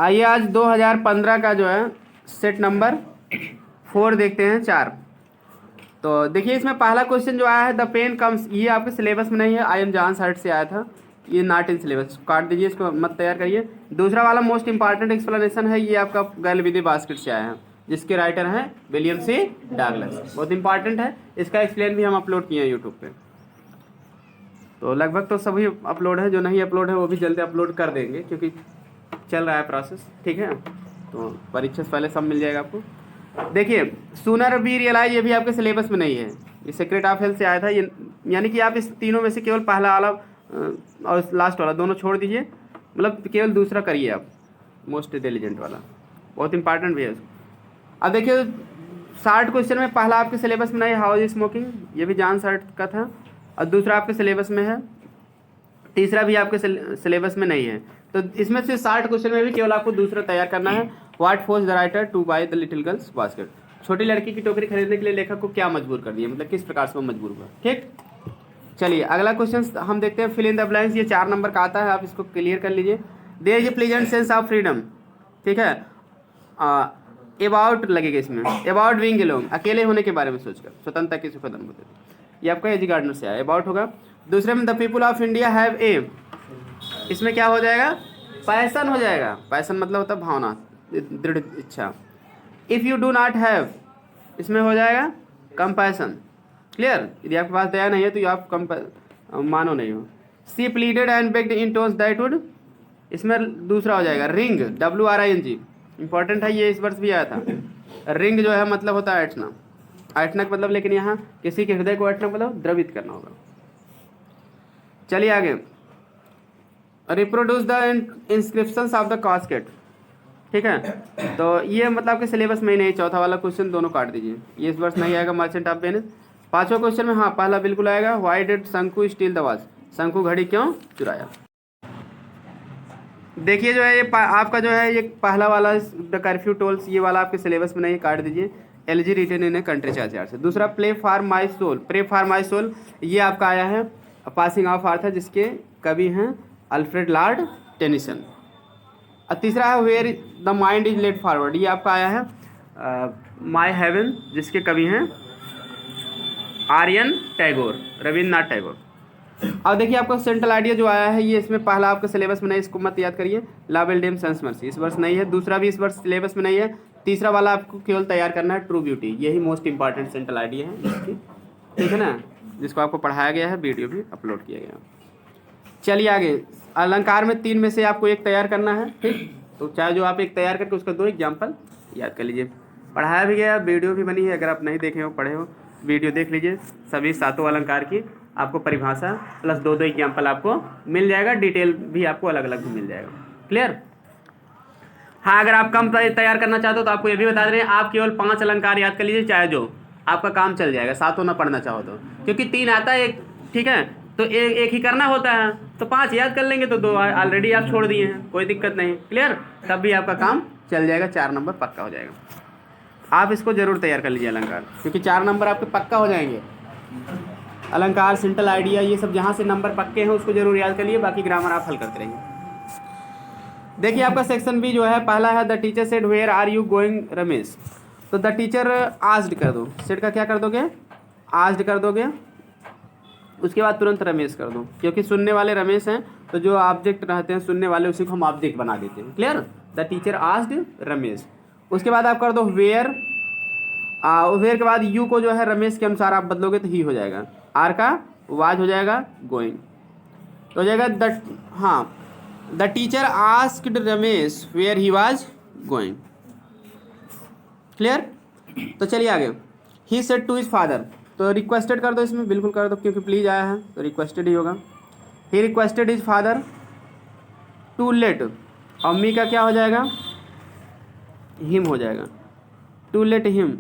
आइए आज 2015 का जो है सेट नंबर 4 देखते हैं 4। तो देखिए इसमें पहला क्वेश्चन जो आया है द पेन कम्स, ये आपके सिलेबस में नहीं है, आई एम जॉन साइट से आया था, ये नॉट इन सिलेबस, काट दीजिए इसको, मत तैयार करिए। दूसरा वाला मोस्ट इंपॉर्टेंट एक्सप्लेनेशन है, ये आपका गर्ल विद बास्केट से आया है, जिसके राइटर हैं विलियम सी डगलस, बहुत इंपॉर्टेंट है। इसका एक्सप्लेन भी हम अपलोड किए हैं यूट्यूब पे, तो लगभग तो सभी अपलोड है, जो नहीं अपलोड है वो भी जल्दी अपलोड कर देंगे क्योंकि चल रहा है प्रोसेस, ठीक है। तो परीक्षा से पहले सब मिल जाएगा आपको। देखिए सूनर बी रियलाइज, ये भी आपके सिलेबस में नहीं है, ये सीक्रेट ऑफ हेल्थ से आया था, ये यानी कि आप इस तीनों में से केवल पहला वाला और लास्ट वाला दोनों छोड़ दीजिए, मतलब केवल दूसरा करिए आप, मोस्ट इंटेलिजेंट वाला, बहुत इंपॉर्टेंट भी है। अब देखिए 60 क्वेश्चन में पहला आपके सिलेबस में नहीं है हाउ इज स्मोकिंग, ये भी जॉन साइट का था, और दूसरा आपके सिलेबस में है, तीसरा भी आपके सिलेबस में नहीं है। तो इसमें से 60 क्वेश्चन में भी केवल आपको दूसरा तैयार करना है, what force the writer to buy the little girl's basket, छोटी लड़की की टोकरी खरीदने के लिए लेखक को क्या मजबूर कर दिया, मतलब किस प्रकार से वो मजबूर हुआ। ठीक, चलिए अगला क्वेश्चन हम देखते हैं, फिल इन द ब्लैंक्स, ये 4 नंबर का आता है, आप इसको क्लियर कर लीजिए। There is a pleasant sense of freedom, ठीक है, अबाउट लगेगा इसमें, अबाउट बीइंग अलोन, अकेले होने के बारे में सोचकर, स्वतंत्रता की सुखद अनुभूति, ये आपका एजी गार्डनर से आया, अबाउट होगा। दूसरे में the people of India have a, इसमें क्या हो जाएगा, पैसन हो जाएगा, पैसन मतलब होता है भावना, दृढ़ इच्छा। If you do not have, इसमें हो जाएगा कंपैशन, क्लियर, यदि आपके पास दया नहीं है तो आप मानो नहीं हो। She pleaded and begged in tones that would, इसमें दूसरा हो जाएगा रिंग, WRING, इंपॉर्टेंट है, ये इस वर्ष भी आया था। रिंग जो है मतलब होता है ऐठना, ऐठना का मतलब, लेकिन यहाँ किसी के हृदय को ऐठना मतलब द्रवित करना होगा। चलिए आगे, reproduce the inscriptions of the casket, ठीक है, तो ये मतलब आपके सिलेबस में ही नहीं, चौथा वाला क्वेश्चन दोनों काट दीजिए, ये इस वर्ष नहीं आएगा, मर्चेंट ऑफ वेनिस। पांचवा क्वेश्चन में हाँ पहला बिल्कुल आएगा, व्हाई डिड शंकु स्टील द वॉच, शंकु घड़ी क्यों चुराया। देखिए जो है ये आपका जो है ये पहला वाला द कर्फ्यू टोल्स, ये वाला आपके सिलेबस में नहीं, काट दीजिए, LG written in a country 4 से। दूसरा play for my soul, pray for my soul, ये आपका आया है पासिंग ऑफ आर्थर, जिसके कवि हैं अल्फ्रेड लॉर्ड टेनिसन। और तीसरा है where the mind is let forward, ये आपका आया है माई हेवन, जिसके कवि हैं आर्यन टैगोर, रविन्द्रनाथ टैगोर। अब देखिए आपका सेंट्रल आइडिया जो आया है, ये इसमें पहला आपका सिलेबस में नहीं, इसको मत याद करिए, ला बेल्डेम सन्स मर्सी, इस वर्ष नहीं है, दूसरा भी इस वर्ष सिलेबस में नहीं है, तीसरा वाला आपको केवल तैयार करना है ट्रू ब्यूटी, यही मोस्ट इंपॉर्टेंट सेंट्रल आइडिया है इसकी, ठीक है ना, जिसको आपको पढ़ाया गया है, वीडियो भी अपलोड किया गया। चलिए आगे, अलंकार में 3 में से आपको एक तैयार करना है, ठीक, तो चाहे जो आप एक तैयार करके उसका 2 एग्जाम्पल याद कर लीजिए, पढ़ाया भी गया, वीडियो भी बनी है, अगर आप नहीं देखे हो पढ़े हो वीडियो देख लीजिए, सभी 7 अलंकार की आपको परिभाषा प्लस 2 एग्जाम्पल आपको मिल जाएगा, डिटेल भी आपको अलग अलग भी मिल जाएगा, क्लियर। हाँ अगर आप कम तैयार करना चाहते हो तो आपको ये भी बता दें, आप केवल 5 अलंकार याद कर लीजिए, चाहे जो आपका काम चल जाएगा, 7 ना पढ़ना चाहो तो, क्योंकि 3 आता है एक, ठीक है, तो एक ही करना होता है, तो 5 याद कर लेंगे तो 2 ऑलरेडी आप छोड़ दिए हैं, कोई दिक्कत नहीं, क्लियर, तब भी आपका काम चल जाएगा, 4 नंबर पक्का हो जाएगा। आप इसको जरूर तैयार कर लीजिए अलंकार, क्योंकि 4 नंबर आपके पक्का हो जाएंगे। अलंकार, सेंट्रल आइडिया, ये सब जहाँ से नंबर पक्के हैं उसको जरूर याद कर लिए, बाकी ग्रामर आप हल करते रहेंगे। देखिए आपका सेक्शन बी जो है, पहला है the teacher said where are you going Ramesh, तो द टीचर आस्क्ड कर दो, सेड का क्या कर दोगे, आस्क्ड कर दोगे, उसके बाद तुरंत रमेश कर दो, क्योंकि सुनने वाले रमेश हैं, तो जो ऑब्जेक्ट रहते हैं सुनने वाले उसी को हम ऑब्जेक्ट बना देते हैं, clear, the teacher asked Ramesh. उसके बाद आप कर दो वेयर, वेयर के बाद यू को जो है रमेश के अनुसार आप बदलोगे तो ही हो जाएगा, आर का वाज हो जाएगा गोइंग, तो हो जाएगा द, हाँ the teacher asked Ramesh where he was going, clear. तो चलिए आगे, he said to his father, तो रिक्वेस्टेड कर दो इसमें, बिल्कुल कर दो, क्योंकि प्लीज आया है तो रिक्वेस्टेड ही होगा। He requested his father to let, और मी का क्या हो जाएगा, हिम हो जाएगा, to let him,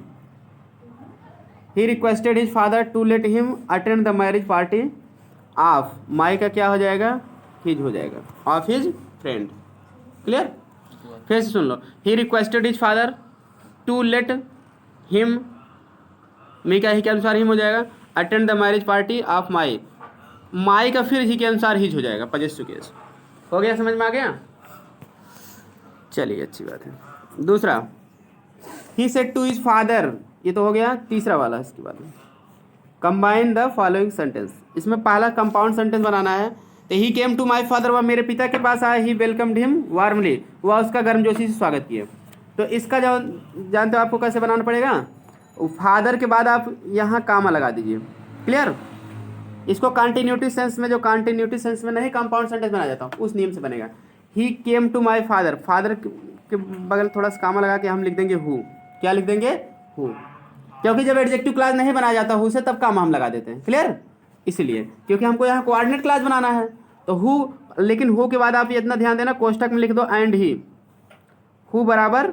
he requested his father to let him attend the marriage party of, my का क्या हो जाएगा, हिज हो जाएगा, ऑफ हिज फ्रेंड, क्लियर। फिर से सुन लो, he requested his father to let him, me का ही के अनुसार हिम हो जाएगा, attend the marriage party of my, my का फिर ही के अनुसार हिज हो जाएगा, पजेसिव केस, हो गया, समझ में आ गया। चलिए अच्छी बात है। दूसरा, he said to his father, ये तो हो गया तीसरा वाला। इसके बाद कंबाइन द फॉलोइंग सेंटेंस, इसमें पहला कंपाउंड सेंटेंस बनाना है। तो he came to my father, वह मेरे पिता के पास आया। ही वेलकम्ड हिम वार्मली, वह उसका गर्मजोशी से स्वागत किया। तो इसका जो जानते हो आपको कैसे बनाना पड़ेगा, फादर के बाद आप यहाँ कामा लगा दीजिए। क्लियर? इसको कंटिन्यूटी सेंस में, जो कंटिन्यूटी सेंस में नहीं कंपाउंड सेंटेंस बनाया जाता उस नियम से बनेगा। He came to my father, father के बगल थोड़ा सा कामा लगा के हम लिख देंगे हु। क्या लिख देंगे? हु, क्योंकि जब एडजेक्टिव क्लास नहीं बनाया जाता हु से, तब कामा हम लगा देते हैं। क्लियर? इसलिए क्योंकि हमको यहाँ कोऑर्डिनेट क्लास बनाना है तो हु, लेकिन हु के बाद आप इतना ध्यान देना, कोष्टक में लिख दो एंड ही। हु बराबर,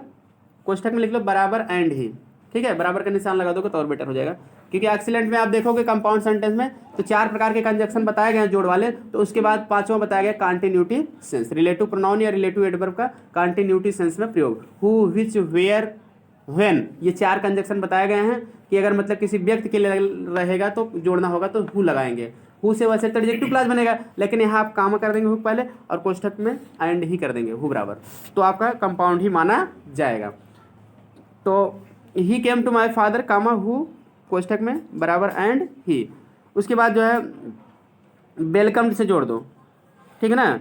कोष्टक में लिख लो बराबर एंड ही। ठीक है, बराबर का निशान लगा दोगे तो और बेटर हो जाएगा। क्योंकि एक्सीलेंट में आप देखोगे कंपाउंड सेंटेंस में तो 4 प्रकार के कंजक्शन बताए गए हैं जोड़ वाले, तो उसके बाद 5वां बताया गया कंटिन्यूटी सेंस, रिलेटिव प्रोनाउन या रिलेटिव एडवर्ब का कंटिन्यूटी सेंस में प्रयोग। हु, व्हिच, वेयर, व्हेन, ये 4 कंजक्शन बताए गए हैं कि अगर मतलब किसी व्यक्ति के लिए रहेगा तो जोड़ना होगा तो हु लगाएंगे। हु से वैसे तो एडजेक्टिव क्लास बनेगा, लेकिन यहाँ आप कामा कर देंगे हु पहले और कोष्ठक में एंड ही कर देंगे हु बराबर, तो आपका कंपाउंड ही माना जाएगा। तो he came to my father comma who कोष्ठक में बराबर एंड ही। उसके बाद जो है वेलकम से जोड़ दो, ठीक है ना।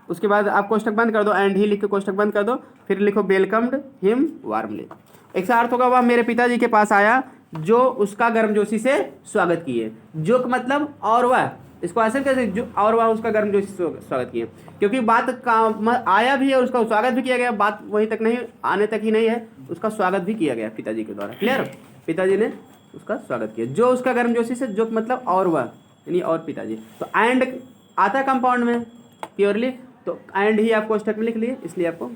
उसके बाद आप कोष्ठक बंद कर दो, एंड ही लिख के कोष्ठक बंद कर दो, फिर लिखो वेलकम्ड हिम वार्मली। एक अर्थ होगा वह मेरे पिताजी के पास आया जो उसका गर्मजोशी से स्वागत किए। जो मतलब और वह, इसको ऐसे कैसे, जो और वह उसका गर्मजोशी से स्वागत किए, क्योंकि बात का आया भी है और उसका स्वागत भी किया गया। बात वहीं तक नहीं, आने तक ही नहीं है, उसका स्वागत भी किया गया पिताजी के द्वारा। क्लियर? पिताजी ने उसका स्वागत किया, जो उसका गर्मजोशी से, जो मतलब और वह यानी और पिताजी। तो एंड आता है कंपाउंड में प्योरली, तो एंड ही आप कोष्ठक में लिख लिए, इसलिए आपको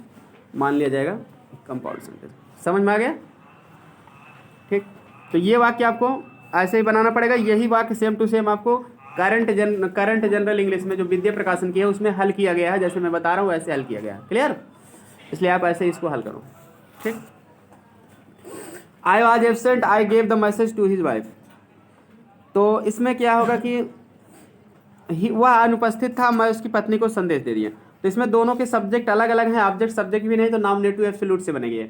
मान लिया जाएगा कंपाउंड सेंटेंस। समझ में आ गया? ठीक, तो ये वाक्य आपको ऐसे ही बनाना पड़ेगा। यही वाक्य सेम टू सेम आपको करंट जनरल इंग्लिश में जो विद्या प्रकाशन की है उसमें हल किया गया है, जैसे मैं बता रहा हूँ वैसे हल किया गया है। क्लियर? इसलिए आप ऐसे इसको हल करो। ठीक, I was absent, I gave the message to his wife. तो इसमें क्या होगा कि वह अनुपस्थित था, मैं उसकी पत्नी को संदेश दे दिया। तो इसमें दोनों के सब्जेक्ट अलग अलग हैं, ऑब्जेक्ट सब्जेक्ट भी नहीं, तो नॉमिनेटिव एब्सोल्यूट से बनेगी।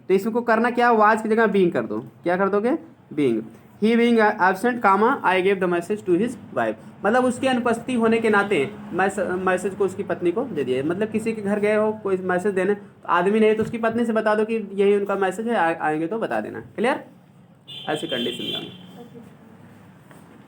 तो इसको करना क्या, वाज की जगह बीइंग कर दो। क्या कर दोगे? Being. He being absent comma I gave the message to his wife, मतलब उसकी अनुपस्थिति होने के नाते मैसेज को उसकी पत्नी को दे दिया। मतलब किसी के घर गए हो कोई मैसेज देने, तो आदमी नहीं तो उसकी पत्नी से बता दो कि यही उनका मैसेज है, आएंगे तो बता देना। क्लियर? ऐसी कंडीशन में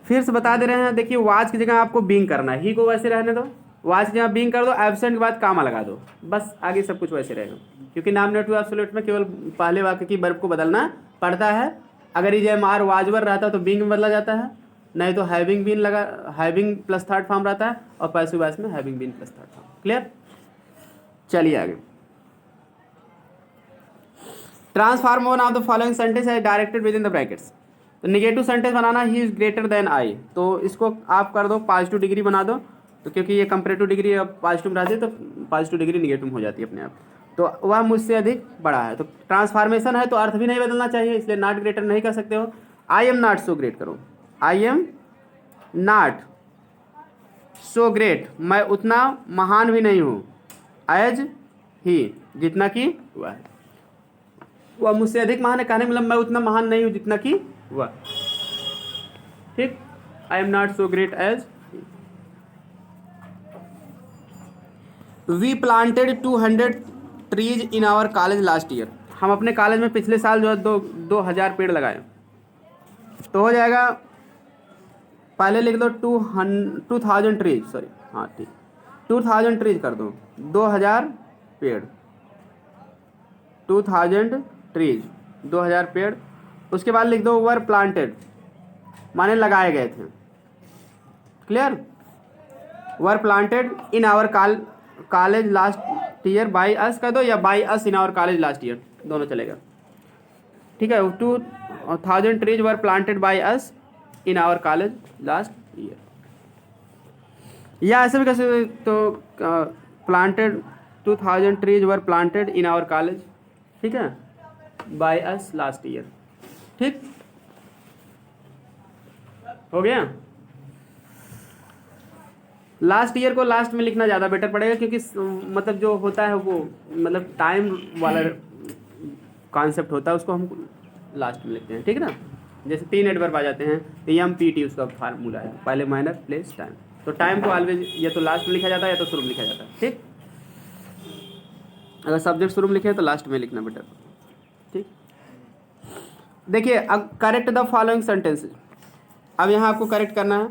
फिर से बता दे रहे हैं। देखिए वाज की जगह आपको बीइंग करना है, ही को वैसे रहने दो, वाज की जगह बीइंग कर दो, एब्सेंट के बाद कामा लगा दो, बस आगे सब कुछ वैसे रहेगा। क्योंकि नॉमिनेटिव एब्सोल्यूट में केवल पहले वाक्य की वर्ब को बदलना पड़ता है। अगर ये मार वाजवर रहता तो बीइंग में बदला जाता है, नहीं तो हैविंग बीन लगा, हैविंग प्लस थर्ड फॉर्म रहता है, और पैसिव वॉइस में having been plus third form. Clear? चलिए आगे। Transform one of the following sentence है directed within the brackets. तो निगेटिव सेंटेंस बनाना, he is greater than I, तो इसको आप कर दो पॉजिटिव डिग्री बना दो। तो क्योंकि ये कंपेरेटिव डिग्री अब पॉजिटिव रहती है तो पॉजिटिव डिग्री निगेटिव हो जाती है अपने आप। तो वह मुझसे अधिक बड़ा है, तो ट्रांसफॉर्मेशन है तो अर्थ भी नहीं बदलना चाहिए, इसलिए नॉट ग्रेटर नहीं कर सकते हो। I am not so great करो, I am not so great, मैं उतना महान भी नहीं हूँ, एज ही, जितना कि वह है। वह मुझसे अधिक महान है कहने मतलब मैं उतना महान नहीं हूँ जितना कि वह। ठीक, I am not so great as. We planted 200 trees in our college last year, हम अपने कॉलेज में पिछले साल जो है 2000 पेड़ लगाए। तो हो जाएगा, पहले लिख दो 2000 ट्रीज, सॉरी हाँ ठीक, 2000 ट्रीज कर दो, 2000 पेड़, 2000 ट्रीज 2000 पेड़। उसके बाद लिख दो वर प्लांटेड, माने लगाए गए थे। Clear? Were planted in our college last year by us कर दो, या by us in our college last year, दोनों चलेगा। ठीक है, 2000 trees were planted by us in our college last year, या ऐसे भी कैसे, तो planted 2000 trees were planted in our college, ठीक है, बाय अस लास्ट ईयर। ठीक हो गया? लास्ट ईयर को लास्ट में लिखना ज़्यादा बेटर पड़ेगा, क्योंकि मतलब जो होता है वो मतलब टाइम वाला कॉन्सेप्ट होता है, उसको हम लास्ट में लिखते हैं, ठीक है ना। जैसे 3 एडवर्ब आ जाते हैं, EMPT उसका फार्मूला है, पहले माइनर प्लस टाइम। तो टाइम को ऑलवेज या तो लास्ट में लिखा जाता है या तो शुरू में लिखा जाता है, ठीक। अगर सब्जेक्ट शुरू में लिखे तो लास्ट में लिखना बेटर, ठीक। देखिए अब करेक्ट द फॉलोइंग सेंटेंस। अब यहाँ आपको करेक्ट करना है।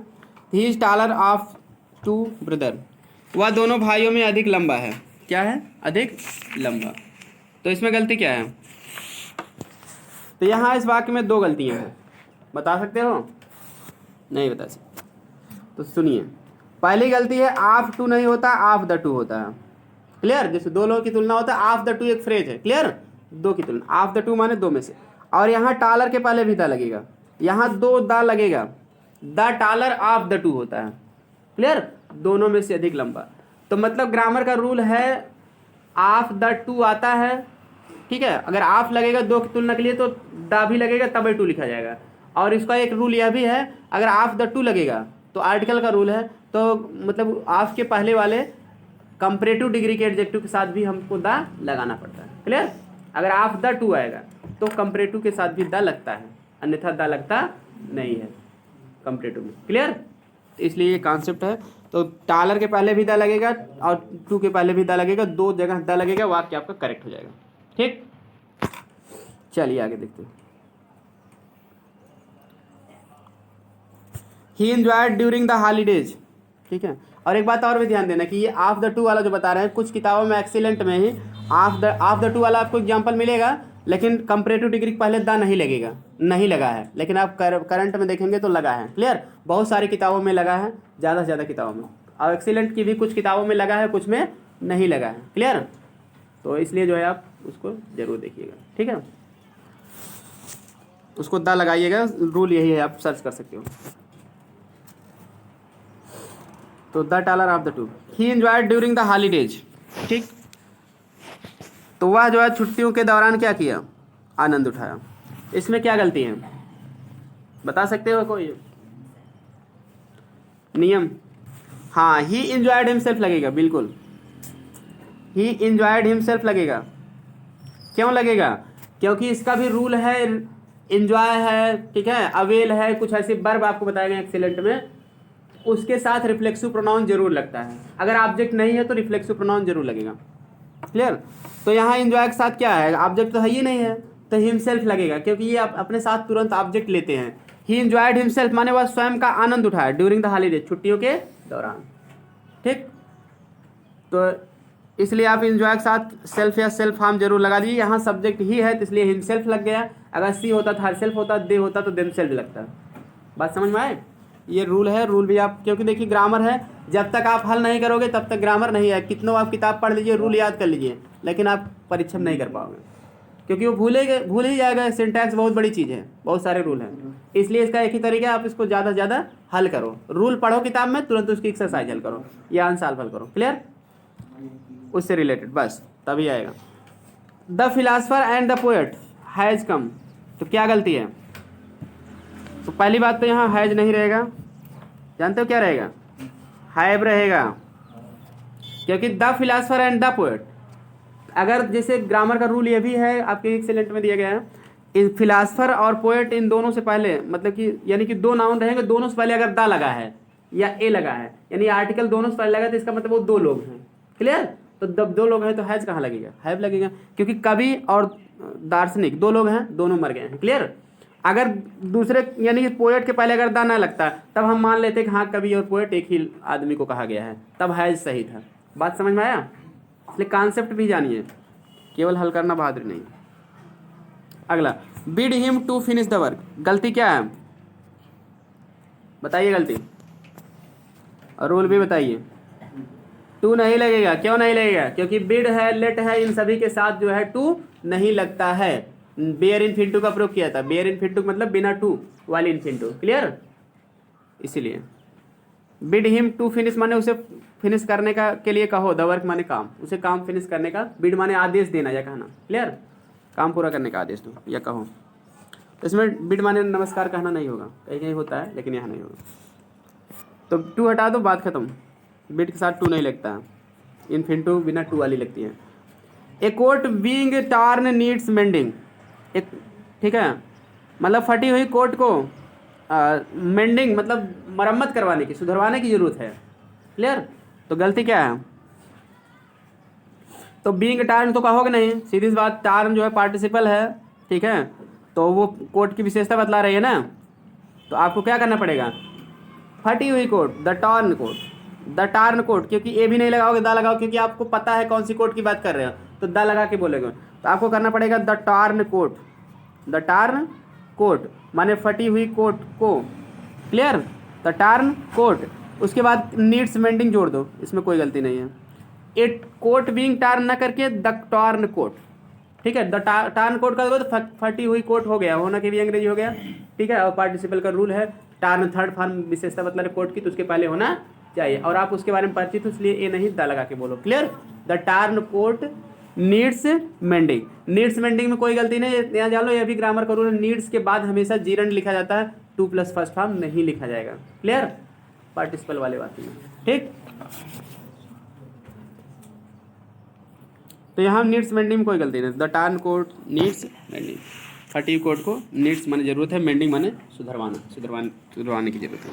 He is taller of 2 brother, वह दोनों भाइयों में अधिक लंबा है। क्या है? अधिक लंबा। तो इसमें गलती क्या है? तो यहाँ इस वाक्य में 2 गलतियाँ हैं, बता सकते हो? नहीं बता सकते। तो सुनिए, पहली गलती है ऑफ 2 नहीं होता, ऑफ द 2 होता है। क्लियर? जैसे 2 लोगों की तुलना होता है, ऑफ द 2 एक फ्रेज है। क्लियर? 2 की तुलना, ऑफ द 2 माने 2 में से। और यहाँ टॉलर के पहले भी द लगेगा, यहाँ 2 द लगेगा, द टॉलर ऑफ द 2 होता है। क्लियर? दोनों में से अधिक लंबा। तो मतलब ग्रामर का रूल है ऑफ द 2 आता है, ठीक है। अगर ऑफ लगेगा 2 की तुलना के लिए तो द भी लगेगा, तब 2 लिखा जाएगा। और इसका एक रूल यह भी है, अगर ऑफ द 2 लगेगा तो आर्टिकल का रूल है, तो मतलब ऑफ के पहले वाले कंपैरेटिव डिग्री के एडजेक्टिव के साथ भी हमको द लगाना पड़ता है। क्लियर? अगर ऑफ द 2 आएगा तो कंपैरेटिव के साथ भी द लगता है, अन्यथा द लगता नहीं है कंपैरेटिव में। क्लियर? इसलिए ये कॉन्सेप्ट है। तो टॉलर के पहले भी द लगेगा और 2 के पहले भी द लगेगा, 2 जगह द लगेगा, वाक्य आपका करेक्ट हो जाएगा, ठीक। चलिए आगे देखते हैं। ही एंजॉयड ड्यूरिंग द हॉलीडेज, ठीक है। और एक बात और भी ध्यान देना कि ये ऑफ द 2 वाला जो बता रहे हैं, कुछ किताबों में एक्सीलेंट में ही ऑफ द 2 वाला आपको एग्जांपल मिलेगा, लेकिन कंपैरेटिव डिग्री के पहले द नहीं लगेगा, नहीं लगा है। लेकिन आप करंट में देखेंगे तो लगा है। क्लियर? बहुत सारी किताबों में लगा है, ज़्यादा से ज़्यादा किताबों में। और एक्सीलेंट की भी कुछ किताबों में लगा है, कुछ में नहीं लगा है। क्लियर? तो इसलिए जो है आप उसको जरूर देखिएगा, ठीक है। उसको द लगाइएगा, रूल यही है, आप सर्च कर सकते हो। तो the taller of the 2, he enjoyed during the holidays, ठीक। तो वह जो है छुट्टियों के दौरान क्या किया? आनंद उठाया। इसमें क्या गलती है, बता सकते हो कोई नियम? हाँ, ही एंजॉयड हिमसेल्फ लगेगा, बिल्कुल ही एंजॉयड हिमसेल्फ लगेगा। क्यों लगेगा? क्योंकि इसका भी रूल है, एंजॉय है, ठीक है, अवेल है, कुछ ऐसे वर्ब आपको बताए गए एक्सीलेंट में, उसके साथ रिफ्लेक्सिव प्रोनाउन जरूर लगता है। अगर ऑब्जेक्ट नहीं है तो रिफ्लेक्सिव प्रोनाउन जरूर लगेगा। क्लियर? तो यहाँ एंजॉय के साथ क्या है? ऑब्जेक्ट तो है ही नहीं है, तो हिमसेल्फ लगेगा, क्योंकि ये आप अपने साथ तुरंत ऑब्जेक्ट लेते हैं। ही एंजॉयड हिमसेल्फ माने वह स्वयं का आनंद उठाया ड्यूरिंग द हॉलीडे, छुट्टियों के दौरान, ठीक। तो इसलिए आप एंजॉय के साथ सेल्फ या सेल्फ हार्म जरूर लगा दीजिए। यहाँ सब्जेक्ट ही है तो इसलिए हिमसेल्फ लग गया। अगर सी होता तो हरसेल्फ होता, दे होता तो देमसेल्फ लगता। बात समझ में आए? ये रूल है, रूल भी आप, क्योंकि देखिए ग्रामर है, जब तक आप हल नहीं करोगे तब तक ग्रामर नहीं है। कितनों आप किताब पढ़ लीजिए, रूल याद कर लीजिए, लेकिन आप परीक्षा में नहीं कर पाओगे, क्योंकि वो भूल ही जाएगा। सिंटैक्स बहुत बड़ी चीज़ है, बहुत सारे रूल हैं। इसलिए इसका एक ही तरीका है, आप इसको ज़्यादा से ज़्यादा हल करो। रूल पढ़ो किताब में, तुरंत उसकी एक्सरसाइज हल करो या आंसर हल करो। क्लियर? उससे रिलेटेड बस तभी आएगा। The philosopher and the poet has come, तो क्या गलती है? तो पहली बात तो यहाँ हैज नहीं रहेगा, जानते हो क्या रहेगा? हैव रहेगा, क्योंकि the philosopher and the poet, अगर जैसे ग्रामर का रूल ये भी है आपके एक्सीलेंट में दिया गया है, इन फिलासफर और पोएट इन दोनों से पहले, मतलब कि यानी कि 2 नाउन रहेंगे, दोनों से पहले अगर द लगा है या ए लगा है, यानी आर्टिकल दोनों से पहले लगा, तो इसका मतलब वो 2 लोग हैं। क्लियर? तो जब 2 लोग हैं तो हैज कहाँ लगेगा? हैव लगेगा, क्योंकि कवि और दार्शनिक 2 लोग हैं, दोनों मर गए हैं। क्लियर? अगर दूसरे यानी कि पोएट के पहले अगर द ना लगता तब हम मान लेते कि हाँ कवि और पोएट एक ही आदमी को कहा गया है, तब हैज सही था। बात समझ में आया? इसलिए कॉन्सेप्ट भी जानिए, केवल हल करना बहादुरी नहीं। अगला, bid him to finish the work, गलती क्या है? बताइए गलती, और रूल भी बताइए। टू नहीं लगेगा, क्यों नहीं लगेगा? क्योंकि बिड है, लेट है, इन सभी के साथ जो है टू नहीं लगता है। बेयर इन्फिनिटिव का प्रयोग किया था, बेयर इन्फिनिटिव मतलब बिना टू वाली इन्फिनिटिव। क्लियर? इसीलिए बिड हिम टू फिनिश माने उसे फिनिश करने का के लिए कहो, द वर्क माने काम, उसे काम फिनिश करने का, बिड माने आदेश देना या कहना। क्लियर? काम पूरा करने का आदेश दो या कहो। तो इसमें बिड माने नमस्कार कहना नहीं होगा, कहीं कहीं होता है लेकिन यहाँ नहीं होगा। तो टू हटा दो, बात खत्म। बिट के साथ टू नहीं लगता है, इन्फिनिटिव बिना टू वाली लगती है। A coat being torn needs mending, एक ठीक है, मतलब फटी हुई कोट को मेंडिंग मतलब मरम्मत करवाने की, सुधरवाने की ज़रूरत है। क्लियर? तो गलती क्या है? तो बीइंग टार्न तो कहोगे नहीं, सीधी सी बात, टार्न जो है पार्टिसिपल है, ठीक है, तो वो कोट की विशेषता बतला रही है ना, तो आपको क्या करना पड़ेगा, फटी हुई coat, the torn coat, the torn coat, क्योंकि ए भी नहीं लगाओगे, द लगाओ, क्योंकि आपको पता है कौन सी कोट की बात कर रहे हो, तो द लगा के बोलेगे, तो आपको करना पड़ेगा the torn coat, the torn coat माने फटी हुई कोट को। क्लियर? द टार्न कोट, उसके बाद नीड्स मेंडिंग जोड़ दो, इसमें कोई गलती नहीं है। इट कोट बीइंग टार्न न करके द टॉर्न कोट, ठीक है, द टार्न कोट कर दो तो फटी हुई कोट हो गया, होना के भी अंग्रेजी हो गया, ठीक है। और पार्टिसिपल का रूल है, टार्न थर्ड फॉर्म विशेषता बतला रहे कोट की, तो उसके पहले होना चाहिए, और आप उसके बारे में परिचित हो, इसलिए ए नहीं द लगा के बोलो। Clear? The torn coat needs mending, needs mending में कोई गलती नहीं, यहाँ जान लो, ये भी ग्रामर का रूल है, नीड्स के बाद हमेशा जीरंड लिखा जाता है, टू प्लस फर्स्ट फॉर्म नहीं लिखा जाएगा। क्लियर? पार्टिसिपल वाले बात में, ठीक। तो यहाँ नीड्स मेंडिंग में कोई गलती नहीं, the torn coat needs mending, फटी कोट को नीड्स माने जरूरत है, मेंडिंग माने सुधरवाने की जरूरत है,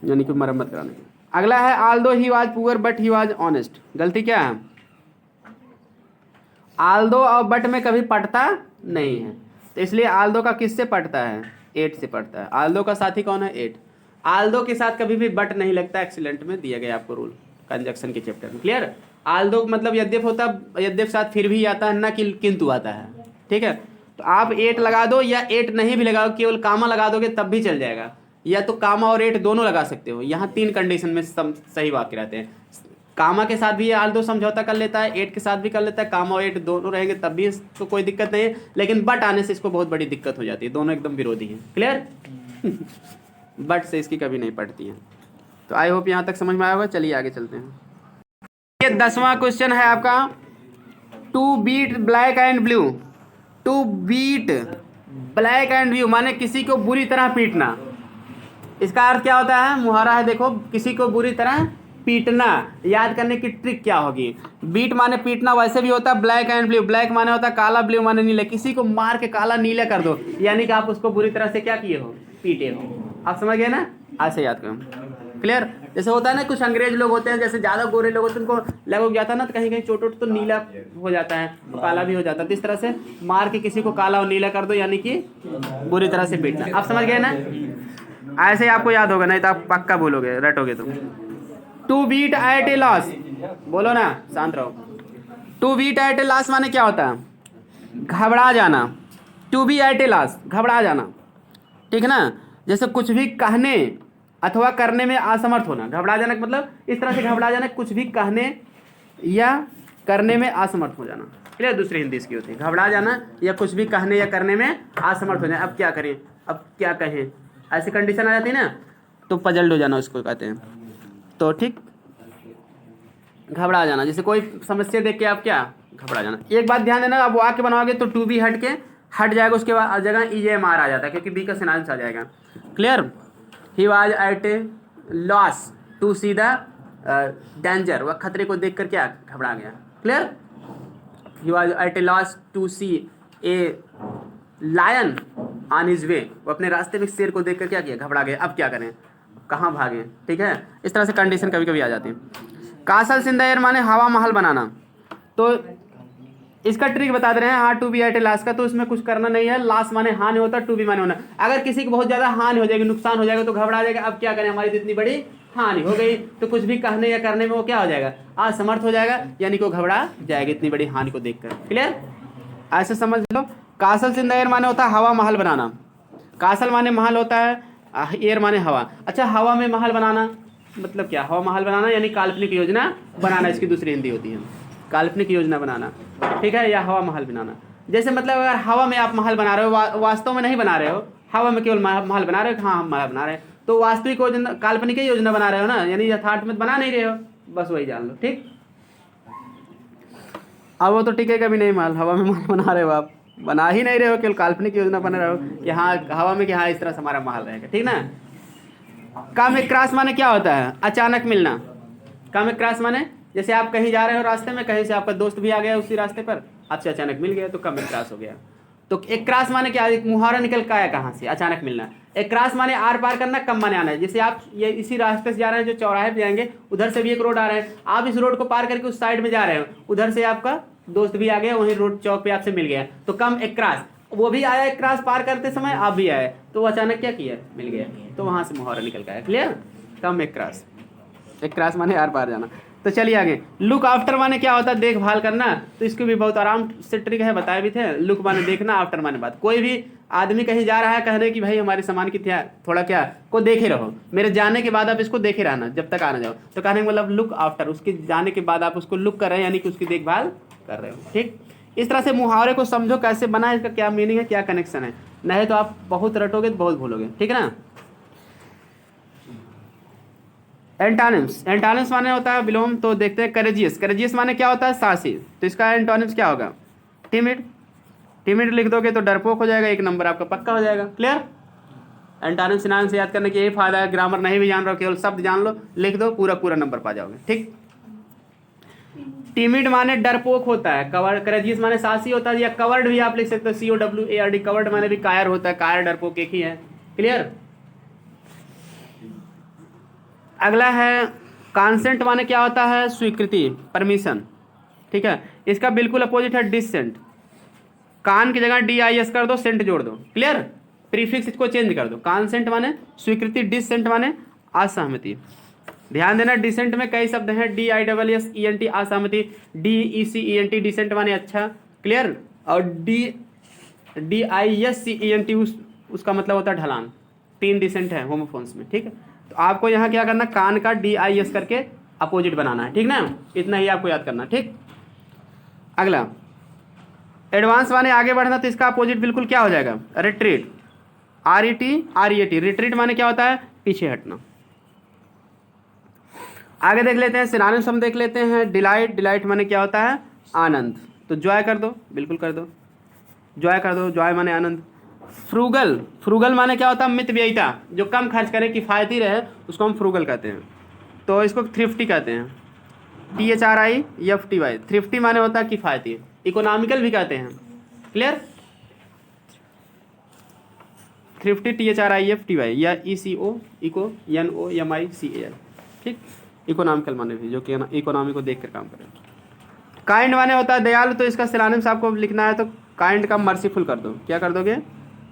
यानी कि मरम्मत कराने की। अगला है Aldous he was poor but he was honest, गलती क्या है? आल्दो और बट में कभी पटता नहीं है, तो इसलिए आल्दो का किससे पटता है? एट से पटता है। आल्दो का साथी कौन है? एट। आल्दो के साथ कभी भी बट नहीं लगता, एक्सीलेंट में दिया गया आपको रूल कंजक्शन के चैप्टर में। क्लियर? आल्दो मतलब यद्यप होता, यद्यप साथ फिर भी आता है, ना कि किंतु आता है, ठीक है। तो आप एट लगा दो या एट नहीं भी लगाओ, केवल कामा लगा दोगे तब भी चल जाएगा, या तो कामा और एट दोनों लगा सकते हो। यहाँ तीन कंडीशन में सही वाक्य रहते हैं, कामा के साथ भी ये आल्दो समझौता कर लेता है, एट के साथ भी कर लेता है, कामा और एट दोनों रहेंगे तब भी इसको कोई दिक्कत नहीं है, लेकिन बट आने से इसको बहुत बड़ी दिक्कत हो जाती है, दोनों एकदम विरोधी हैं। क्लियर? बट से इसकी कभी नहीं पड़ती है। तो आई होप यहाँ तक समझ में आया होगा। चलिए आगे चलते हैं। ये 10वां क्वेश्चन है आपका, to beat black and blue, to beat black and blue माने किसी को बुरी तरह पीटना। इसका अर्थ क्या होता है? मुहारा है, देखो, किसी को बुरी तरह पीटना। याद करने की ट्रिक क्या होगी? बीट माने पीटना, वैसे भी होता है ब्लैक एंड ब्लू, ब्लैक माने होता है काला, ब्लू माने नीला, किसी को मार के काला नीला कर दो, यानी कि आप उसको बुरी तरह से क्या किए हो? पीटे हो। आप समझ गए ना? ऐसे याद करो। क्लियर? जैसे होता है ना, कुछ अंग्रेज लोग होते हैं, जैसे ज़्यादा गोरे लोग होते हैं, उनको लग जाता है ना, तो कहीं कहीं चोट तो नीला हो जाता है, काला भी हो जाता है, तो इस तरह से मार के किसी को काला और नीला कर दो, यानी कि बुरी तरह से पीटना। आप समझ गए ना? ऐसे आपको याद होगा, नहीं तो आप पक्का बोलोगे, रटोगे तुम। To beat at a loss, बोलो ना, शांत रहो। To beat at a loss माने क्या होता है? घबरा जाना। To be at a loss, घबरा जाना, ठीक है ना। जैसे कुछ भी कहने अथवा करने में असमर्थ होना, घबरा जाना मतलब इस तरह से घबरा जाना, कुछ भी कहने या करने में असमर्थ हो जाना। क्लियर? दूसरी हिंदी इसकी होती है, घबरा जाना या कुछ भी कहने या करने में असमर्थ हो जाना। अब क्या करें, अब क्या कहें, ऐसी कंडीशन आ जाती है ना, तो पजल्ड हो जाना उसको कहते हैं। तो ठीक, घबरा जाना, जैसे कोई समस्या देख के आप क्या घबरा जाना। एक बात ध्यान देना, आप वाक्य बनाओगे तो टू बी हट जाएगा, उसके बाद जगह EMR आ जाता है, क्योंकि बी का सिनांस आ जाएगा। Clear? He was at a loss to see the danger, वह खतरे को देखकर क्या घबरा गया। Clear? He was at a loss to see a lion on his way, वो अपने रास्ते में शेर को देखकर क्या किया? घबरा गए। अब क्या करें, कहाँ भागें? ठीक है, इस तरह से कंडीशन कभी कभी आ जाती है। कासल सिंह द एयर माने हवा महल बनाना, तो इसका ट्रिक बता दे रहे हैं। हाँ, to be at a loss का, तो उसमें कुछ करना नहीं है, लॉस माने हानि होता है, टू बी माने होना। अगर किसी को बहुत ज़्यादा हानि हो जाएगी, नुकसान हो जाएगा, तो घबरा जाएगा। अब क्या करें, हमारी तो इतनी बड़ी हानि हो गई, तो कुछ भी कहने या करने में वो क्या हो जाएगा? असमर्थ हो जाएगा, यानी कि वो घबरा जाएगा इतनी बड़ी हानि को देखकर। क्लियर? ऐसे समझ लो। कासल सिंह द एयर माने होता है हवा महल बनाना। कासल माने महल होता है, एयर माने हवा। अच्छा, हवा में महल बनाना मतलब क्या? हवा महल बनाना यानी काल्पनिक योजना बनाना, इसकी दूसरी हिंदी होती है काल्पनिक योजना बनाना, ठीक है, या हवा महल बनाना। जैसे मतलब अगर हवा में आप महल बना रहे हो, वास्तव में नहीं बना रहे हो, हवा में केवल महल बना रहे हो, हाँ हम महल बना रहे हैं, तो वास्तविक योजना काल्पनिक योजना बना रहे हो ना, यानी यथार्थ में बना नहीं रहे हो, बस वही जान लो। ठीक, अब वो तो टिकेगा भी नहीं महल, हवा में महल बना रहे हो, आप बना ही नहीं रहे हो, केवल काल्पनिक योजना बना रहे हो कि हाँ हवा में, कि हाँ इस तरह से हमारा महल रहेगा। ठीक ना, कम क्रॉस माने क्या होता है? अचानक मिलना। कम क्रॉस माने जैसे आप कहीं जा रहे हो रास्ते में, कहीं से आपका दोस्त भी आ गया उसी रास्ते पर, आपसे अचानक मिल गया तो कम क्रॉस हो गया। तो एक क्रॉस माने क्या? एक मुहावरा निकल का है कहाँ से? अचानक मिलना। एक क्रॉस माने आर पार करना, कम माने आना है। जैसे आप ये इसी रास्ते से जा रहे हैं, जो चौराहे पे जाएंगे, उधर से भी एक रोड आ रहा है, आप इस रोड को पार करके उस साइड में जा रहे हो, उधर से आपका दोस्त भी आ गया, वहीं रोड चौक पे आपसे मिल गया, तो कम एक क्रॉस। वो भी आया एक क्रॉस पार करते समय, आप भी आए, तो वो अचानक क्या किया? मिल गया, तो वहां से मुहावरा निकल का है। क्लियर? कम एक क्रॉस। एक क्रॉस माने आर पार जाना। तो चलिए आगे। लुक आफ्टर माने क्या होता है? देखभाल करना। तो इसको भी बहुत आराम से ट्रिक है, बताए भी थे। लुक माने देखना, आफ्टर माने बात। कोई भी आदमी कहीं जा रहा है, कहने कि भाई हमारे सामान की थोड़ा क्या को देखे रहो, मेरे जाने के बाद आप इसको देखे रहना जब तक आना जाओ। तो कहने का मतलब लुक आफ्टर, उसके जाने के बाद आप उसको लुक कर रहे हैं, यानी कि उसकी देखभाल कर रहे हो। ठीक, इस तरह से मुहावरे को समझो कैसे बना है, इसका क्या मीनिंग है, क्या कनेक्शन है, नहीं तो आप बहुत रटोगे तो बहुत भूलोगे। ठीक है ना। एंटोनिम्स। एंटोनिम्स माने होता है विलोम। तो देखते हैं करेजियस। करेजियस माने क्या होता है? साहसी। तो इसका एंटोनिम्स क्या होगा? टिमिड। टिमिड लिख दोगे तो डरपोक हो जाएगा, एक नंबर आपका पक्का हो जाएगा। क्लियर? एंटोनिम्स सिनोनिम से याद करने की यही फायदा है। ग्रामर नहीं भी जान रहे हो, केवल शब्द जान लो, लिख दो, पूरा पूरा नंबर पा जाओगे। ठीक। टिमिड माने डरपोक होता है। कवर्ड, करेजियस माने साहसी होता है, या कवर्ड भी आप लिख सकते हो, COWARD। कवर्ड माने भी कायर होता है, कायर डरपोक एक ही है। क्लियर? अगला है कॉन्सेंट माने क्या होता है? स्वीकृति, परमिशन। ठीक है, इसका बिल्कुल अपोजिट है डिसेंट। कान की जगह DIS कर दो, सेंट जोड़ दो। क्लियर? प्रीफिक्स इसको चेंज कर दो। कॉन्सेंट माने स्वीकृति, डिसेंट माने असहमति। ध्यान देना, डिसेंट में कई शब्द हैं, DISSENT असहमति, DECENT डिसेंट माने अच्छा। क्लियर? और DISCENT उसका मतलब होता है ढलान। 3 डिसेंट है होमोफोन्स में। ठीक है, तो आपको यहाँ क्या करना, कान का DIS करके अपोजिट बनाना है। ठीक ना, इतना ही आपको याद करना। ठीक। अगला एडवांस माने आगे बढ़ना, तो इसका अपोजिट बिल्कुल क्या हो जाएगा? रिट्रीट। RET। रिट्रीट माने क्या होता है? पीछे हटना। आगे देख लेते हैं सिनोनिम्स, हम देख लेते हैं। डिलाइट। डिलाइट माने क्या होता है? आनंद। तो जॉय कर दो, बिल्कुल कर दो, जॉय कर दो। जॉय माने आनंद। फ्रूगल। फ्रूगल माने क्या होता है? मितव्ययिता, जो कम खर्च करे, किफ़ायती रहे, उसको हम फ्रूगल कहते हैं। तो इसको थ्रिफ्टी कहते हैं, THRIFTY। थ्रिफ्टी माने होता है किफ़ायती। इकोनॉमिकल भी कहते हैं। क्लियर? थ्रिफ्टी THRIFTY या ECO, इको, NOMICAL। ठीक, इकोनॉमिकल माने भी, जो कि इकोनॉमी को देख कर काम करें। काइंड माने होता है दयालु। तो इसका सिनोनिम्स आपको लिखना है, तो काइंड का मर्सीफुल कर दो। क्या कर दोगे?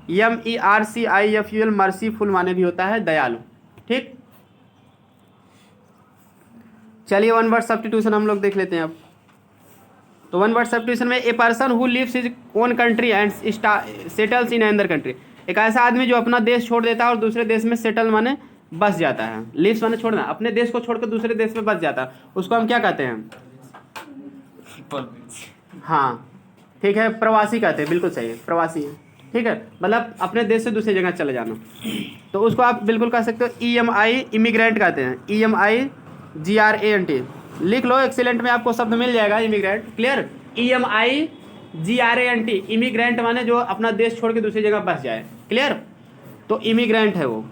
MERCIFUL। मर्सीफुल माने भी होता है दयालु। ठीक, चलिए वन वर्ड सब्स्टिट्यूशन हम लोग देख लेते हैं अब। तो वन वर्ड सब्स्टिट्यूशन में a person who leaves his own country and settles in another country. एक ऐसा आदमी जो अपना देश छोड़ देता है और दूसरे देश में सेटल माने बस जाता है। लिव्स माने छोड़ना, अपने देश को छोड़कर दूसरे देश में बस जाता है, उसको हम क्या कहते हैं? हाँ ठीक है, प्रवासी कहते हैं। बिल्कुल सही है, प्रवासी है। ठीक है, मतलब अपने देश से दूसरी जगह चले जाना, तो उसको आप बिल्कुल कह सकते हो EMI, इमिग्रेंट कहते हैं। EMIGRANT लिख लो, एक्सीलेंट में आपको शब्द मिल जाएगा इमिग्रेंट। क्लियर? EMIGRANT, इमिग्रेंट माने जो अपना देश छोड़ के दूसरी जगह बस जाए। क्लियर? तो इमिग्रेंट है वो।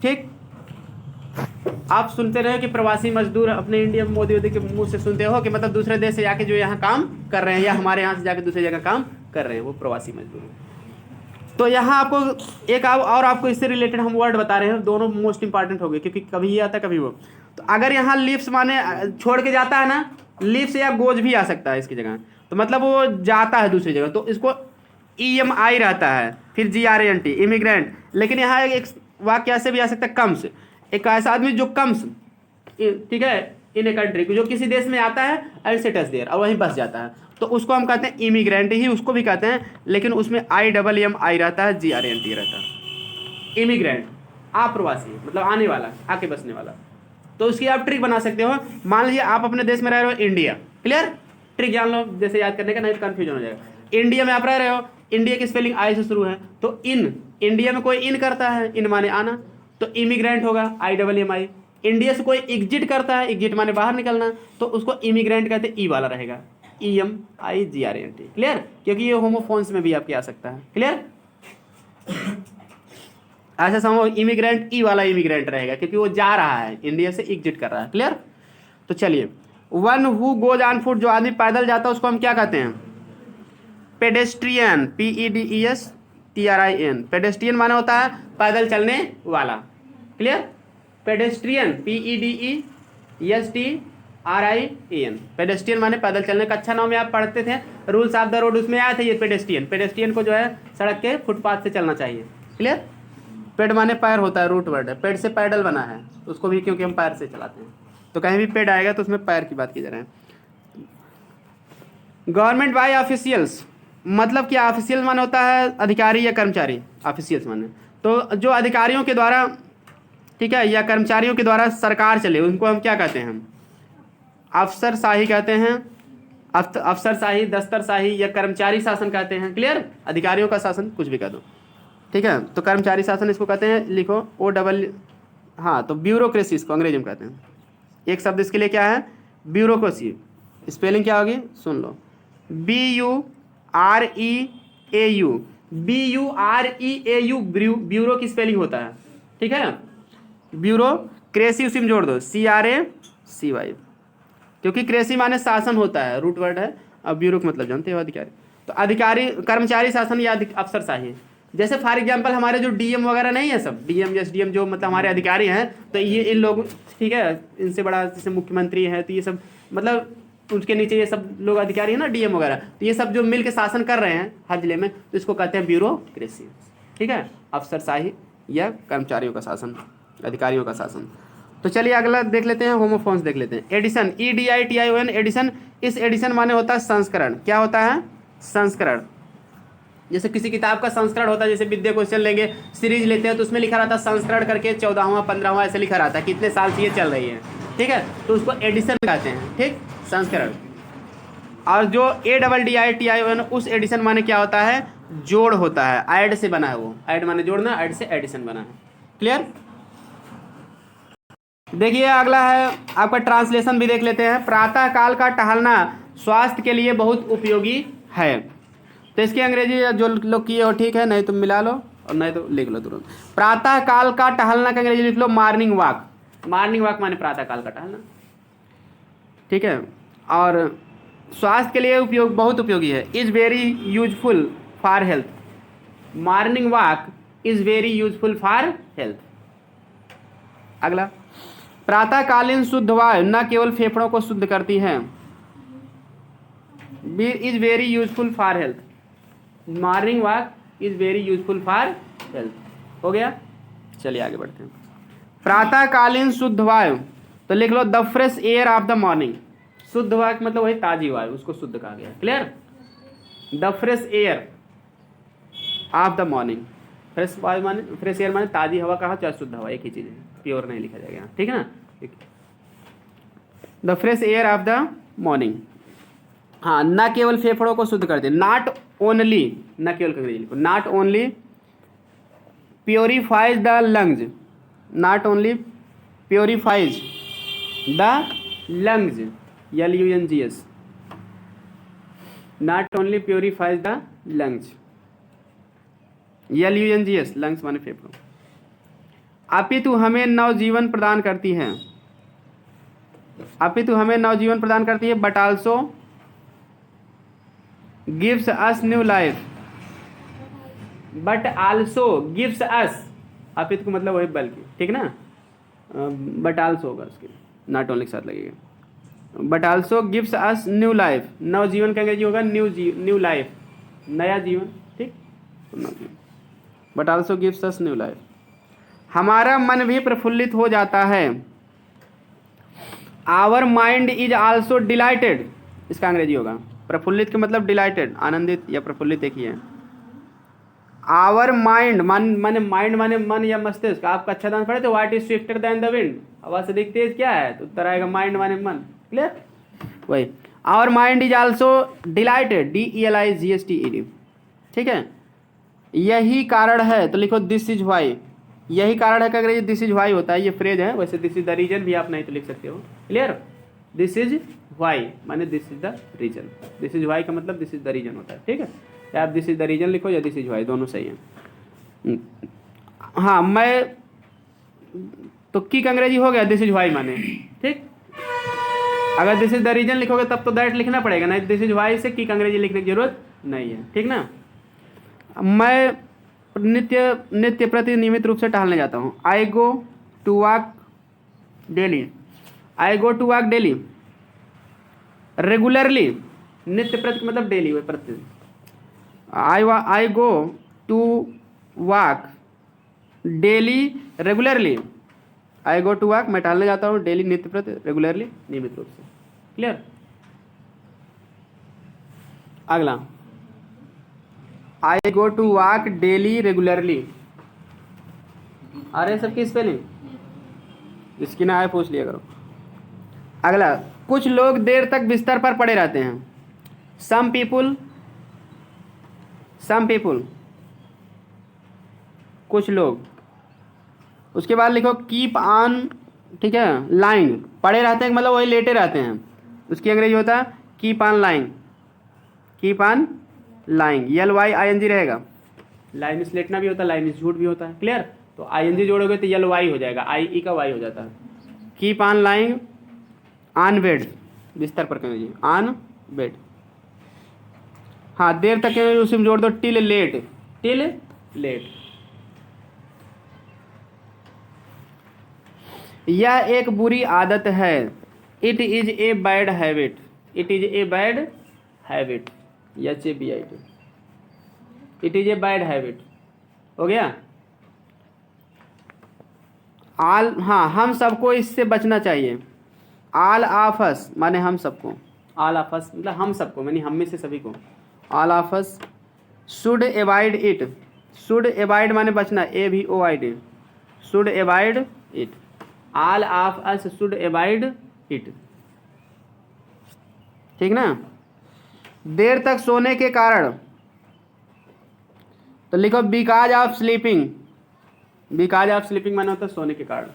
ठीक, आप सुनते रहे कि प्रवासी मजदूर अपने इंडिया में मोदी के मुंह से सुनते हो कि मतलब दूसरे देश से जाके जो यहाँ काम कर रहे हैं, या हमारे यहाँ से जाके दूसरी जगह काम कर रहे हैं, वो प्रवासी मजदूर हैं। तो यहाँ आपको एक और आपको इससे रिलेटेड हम वर्ड बता रहे हैं, दोनों मोस्ट इंपॉर्टेंट हो गए, क्योंकि कभी ये आता है कभी वो। तो अगर यहाँ लिव्स माने छोड़ के जाता है ना, लिव्स या गोज भी आ सकता है इसकी जगह, तो मतलब वो जाता है दूसरी जगह, तो इसको EMI रहता है, फिर GRANT, इमिग्रेंट। लेकिन यहाँ एक वाक्य ऐसे भी आ सकता है, कम्स। एक ऐसा आदमी जो कम्स, ठीक है, इन ए कंट्री, जो किसी देश में आता है एंड सेटल्स देयर, और वहीं बस जाता है, तो उसको हम कहते हैं इमिग्रेंट ही, उसको भी कहते हैं, लेकिन उसमें IMMI रहता है, GRANT रहता है। इमिग्रेंट अप्रवासी, मतलब आने वाला, आके बसने वाला। तो उसकी आप ट्रिक बना सकते हो। मान लीजिए आप अपने देश में रह रहे हो, इंडिया। क्लियर? ट्रिक जान लो, जैसे याद करने का, नहीं तो कन्फ्यूजन हो जाएगा। इंडिया में आप रह रहे हो, इंडिया की स्पेलिंग I से शुरू है, तो इन, इंडिया में कोई इन करता है, इन माने आना, तो इमिग्रेंट होगा IMMI। इंडिया से कोई एग्जिट करता है, एग्जिट माने बाहर निकलना, तो उसको इमिग्रेंट कहते हैं, ई वाला रहेगा, EMIGRANT। क्लियर? क्योंकि ये होमोफोन्स में भी आपके आ सकता है। क्लियर? ऐसा समझो इमिग्रेंट ई वाला इमिग्रेंट रहेगा क्योंकि वो जा रहा है, इंडिया से एग्जिट कर रहा है। क्लियर? तो चलिए, one who goes on foot, जो आदमी पैदल जाता है उसको हम क्या कहते हैं? Pedestrian, PEDESTRIN। पेडेस्ट्रियन माने होता है पैदल चलने वाला। क्लियर? पेडेस्ट्रियन PEDESTRIAN, पेडेस्ट्रियन माने पैदल चलने। कक्षा 9 में आप पढ़ते थे रूल्स ऑफ द रोड, उसमें आया था ये पेडेस्ट्रियन। पेडेस्ट्रियन को जो है सड़क के फुटपाथ से चलना चाहिए। क्लियर? पेड माने पैर होता है, रूट वर्ड है। पेड से पैडल बना है उसको भी, क्योंकि हम पैर से चलाते हैं, तो कहीं भी पेड आएगा तो उसमें पैर की बात की जा रही है। गवर्नमेंट बाय ऑफिशियल्स, मतलब क्या? ऑफिशियल माने होता है अधिकारी या कर्मचारी। ऑफिशियल्स माने तो जो अधिकारियों के द्वारा, ठीक है, या कर्मचारियों के द्वारा सरकार चले, उनको हम क्या कहते हैं? अफसरशाही कहते हैं। अफसरशाही, दस्तरशाही या कर्मचारी शासन कहते हैं। क्लियर? अधिकारियों का शासन कुछ भी कह दो, ठीक है। तो कर्मचारी शासन इसको कहते हैं, लिखो OW। हाँ, तो ब्यूरोक्रेसी इसको अंग्रेजी में कहते हैं। एक शब्द इसके लिए क्या है? ब्यूरोक्रेसी। स्पेलिंग क्या होगी? सुन लो, BUREAU, BUREAU, ब्यूरो की स्पेलिंग होता है, ठीक है। ब्यूरो, क्रेसी उसी में जोड़ दो, CRACY, क्योंकि क्रेसी माने शासन होता है, रूट वर्ड है। अब ब्यूरो का मतलब जानते हो, अधिकारी। तो अधिकारी, कर्मचारी शासन या अफसरशाही। जैसे फॉर एग्जांपल हमारे जो DM वगैरह नहीं है, सब DM SDM जो मतलब हमारे अधिकारी हैं, तो ये इन लोग, ठीक है, इनसे बड़ा जैसे मुख्यमंत्री है, तो ये सब मतलब उसके नीचे ये सब लोग अधिकारी है ना, DM वगैरह, तो ये सब जो मिल के शासन कर रहे हैं हर जिले में, तो इसको कहते हैं ब्यूरोक्रेसी। ठीक है, अफसरशाही या कर्मचारियों का शासन, अधिकारियों का शासन। तो चलिए अगला देख लेते हैं, होमोफोन्स देख लेते हैं। Edition, EDITION, edition. इस एडिशन माने होता है संस्करण। क्या होता है? संस्करण। जैसे किसी किताब का संस्करण होता है, जैसे विद्या क्वेश्चन लेंगे, सीरीज लेते हैं, तो उसमें लिखा रहता है संस्करण करके 14वां 15वां ऐसे लिखा रहता है, कितने साल से ये चल रही है, ठीक है, तो उसको एडिशन कहते हैं, ठीक, संस्करण। और जो ADDITION, उस एडिशन माने क्या होता है? जोड़ होता है, ऐड से बना है वो। ऐड माने जोड़ना, ऐड से एडिशन बना है। क्लियर? देखिए अगला है आपका ट्रांसलेशन भी देख लेते हैं। प्रातः काल का टहलना स्वास्थ्य के लिए बहुत उपयोगी है। तो इसकी अंग्रेजी जो लोग किए हो ठीक है, नहीं तो मिला लो और नहीं तो लिख लो तुरंत। प्रातः काल का टहलना का अंग्रेजी लिख लो मॉर्निंग वॉक। मॉर्निंग वॉक माने प्रातः काल का टहलना, ठीक है। और स्वास्थ्य के लिए उपयोग, बहुत उपयोगी है। Is very useful for health. Morning walk is very useful for health. अगला, प्रातःकालीन शुद्ध वायु न केवल फेफड़ों को शुद्ध करती है, is very useful for health. Morning walk is very useful for health. हो गया? चलिए आगे बढ़ते हैं। प्रातःकालीन शुद्ध वायु, तो लिख लो the fresh air of the morning. शुद्ध वायु मतलब वही ताजी वायु, उसको शुद्ध कहा गया। Clear? The fresh air of the morning. Fresh वायु माने, फ्रेश एयर माने ताजी हवा कहा, चाहे शुद्ध हवा, एक ही चीज़ है, प्योर नहीं लिखा जाएगा, ठीक है ना। The fresh air of the morning. हाँ, न केवल फेफड़ों को शुद्ध करते, नॉट ओनली, न केवल अंग्रेजी लिखो, not only purifiers the lungs, not only purifiers the lungs, LUNGS, not only purifiers the lungs, LUNGS, lungs माने फेफड़ों, अपितु हमें नवजीवन प्रदान करती है। अपितु हमें नवजीवन प्रदान करती है, but also gives us new life. But also gives अस, अपितु को मतलब वही बल्कि, ठीक ना, बट आल्सो होगा उसके, नॉट ओनली के साथ लगेगा। But also gives us new life, नवजीवन का अंग्रेजी होगा न्यू लाइफ, नया जीवन, ठीक। But also gives us new life. हमारा मन भी प्रफुल्लित हो जाता है। Our mind is also delighted, इसका अंग्रेजी होगा, प्रफुल्लित का मतलब डिलाइटेड, आनंदित या प्रफुल्लित एक ही है। आवर माइंड, माने माइंड माने मन या मस्तिष्क। आपका अच्छा दान पढ़े तो what is swifter than the wind, हवा से अधिक तेज क्या है, तो उत्तर आएगा माइंड माने मन। क्लियर? वही, our mind is also delighted, DELIGHTED, ठीक है। यही कारण है, तो लिखो दिस इज वाई। यही कारण है कि अगर ये दिस इज वाई होता है, ये फ्रेज है, वैसे दिस इज द रीजन भी आप नहीं तो लिख सकते हो। क्लियर? दिस इज वाई माने this is the reason, this is why का मतलब दिस इज द रीजन होता है, ठीक है। या आप दिस इज द रीजन लिखो या दिस इज वाई, दोनों सही है। हाँ मैं तो की का अंग्रेजी हो गया दिस इज वाई माने, ठीक। अगर दिस इज द रीजन लिखोगे तब तो दैट लिखना पड़ेगा, नहीं दिस इज वाई से की का अंग्रेजी लिखने की जरूरत नहीं है, ठीक ना। मैं नित्य प्रति नियमित रूप से टहलने जाता हूँ। I go to walk daily, I go to walk daily. Regularly, नित्य प्रति मतलब डेली, वो प्रतिदिन। I go to walk daily regularly. I go to walk, मैं टहलने जाता हूँ डेली, नित्य प्रति, रेगुलरली नियमित रूप से। क्लियर। अगला, I go to walk daily regularly. अरे सबकी स्पेलिंग इसकी ना आए पूछ लिया करो। अगला, कुछ लोग देर तक बिस्तर पर पड़े रहते हैं। सम पीपुल, कुछ लोग। उसके बाद लिखो कीप ऑन, ठीक है, लाइंग। पड़े रहते हैं मतलब वही लेटे रहते हैं, उसकी अंग्रेजी होता है keep on lying, keep on lying. LYING रहेगा। लाइन इस लेटना भी होता है, लाइन इस झूठ भी होता है। क्लियर। तो ING जोड़ोगे तो LY हो जाएगा, IE का Y हो जाता है। Keep on lying on bed, बिस्तर पर कहेंगे ऑन बेड। हाँ देर तक उसी में जोड़ दो टिल लेट, टिल लेट। यह एक बुरी आदत है। It is a bad habit, it is a bad habit, HABIT, it is a bad habit. हो गया। आल, हाँ हम सबको इससे बचना चाहिए। ऑल ऑफ अस माने हम सबको, ऑल ऑफ अस मतलब हम सबको माने हम में से सभी को। All of us should avoid it, should avoid माने बचना, AVOID, should avoid it. All of us should avoid it, ठीक ना। देर तक सोने के कारण, तो लिखो because of sleeping, because of sleeping माना होता है सोने के कारण।